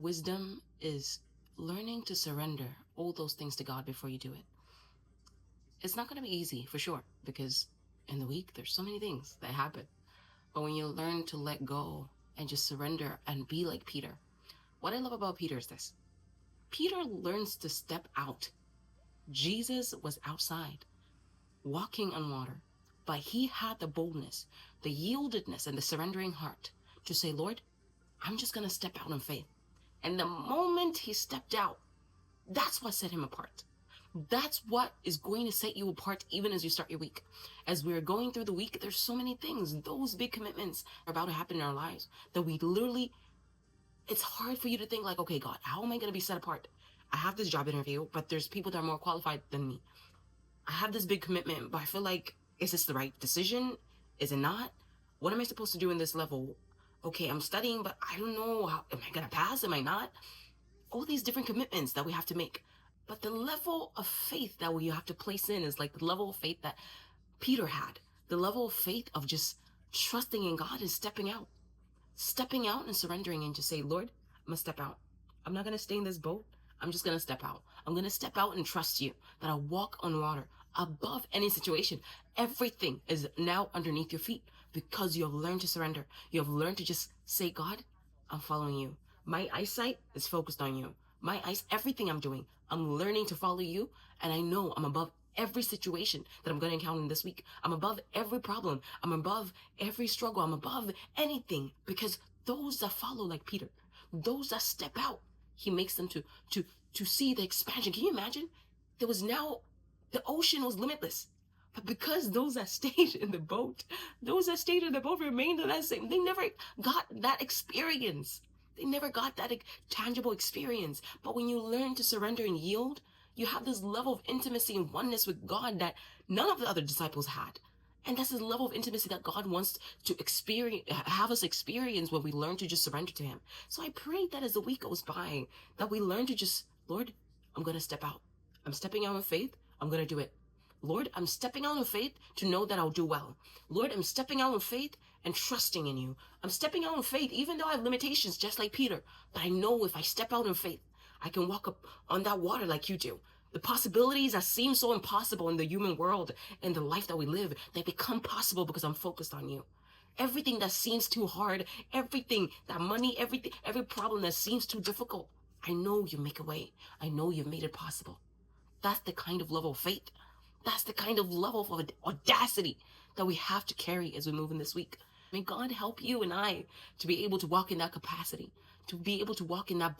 Wisdom is learning to surrender all those things to God before you do it. It's not going to be easy for sure, because in the week there's so many things that happen. But when you learn to let go and just surrender and be like Peter, what I love about Peter is this: Peter learns to step out. Jesus was outside, walking on water, but he had the boldness, the yieldedness, and the surrendering heart to say, Lord, I'm just going to step out in faith. And the moment he stepped out, that's what set him apart. That's what is going to set you apart even as you start your week. As we're going through the week, there's so many things, those big commitments are about to happen in our lives that we literally, it's hard for you to think like, okay, God, how am I going to be set apart? I have this job interview, but there's people that are more qualified than me. I have this big commitment, but I feel like, is this the right decision? Is it not? What am I supposed to do in this level? Okay, I'm studying, but I don't know. Am I going to pass? Am I not? All these different commitments that we have to make. But the level of faith that we have to place in is like the level of faith that Peter had. The level of faith of just trusting in God and stepping out. Stepping out and surrendering and just say, Lord, I'm going to step out. I'm not going to stay in this boat. I'm just going to step out. I'm going to step out and trust you that I'll walk on water above any situation. Everything is now underneath your feet because you have learned to surrender. You have learned to just say, God, I'm following you. My eyesight is focused on you. Everything I'm doing, I'm learning to follow you. And I know I'm above every situation that I'm going to encounter this week. I'm above every problem. I'm above every struggle. I'm above anything, because those that follow like Peter, those that step out, he makes them to see the expansion. Can you imagine? There was now, the ocean was limitless. But because those that stayed in the boat, remained in that same, they never got that experience. They never got that tangible experience. But when you learn to surrender and yield, you have this level of intimacy and oneness with God that none of the other disciples had. And that's the level of intimacy that God wants to have us experience when we learn to just surrender to him. So I pray that as the week goes by, that we learn to just, Lord, I'm going to step out. I'm stepping out in faith. I'm going to do it. Lord, I'm stepping out in faith to know that I'll do well. Lord, I'm stepping out in faith and trusting in you. I'm stepping out in faith, even though I have limitations, just like Peter. But I know if I step out in faith, I can walk up on that water like you do. The possibilities that seem so impossible in the human world and the life that we live, they become possible because I'm focused on you. Everything that seems too hard, everything, that money, everything, every problem that seems too difficult, I know you make a way. I know you've made it possible. That's the kind of level of faith. That's the kind of level of audacity that we have to carry as we move in this week. May God help you and I to be able to walk in that capacity, to be able to walk in that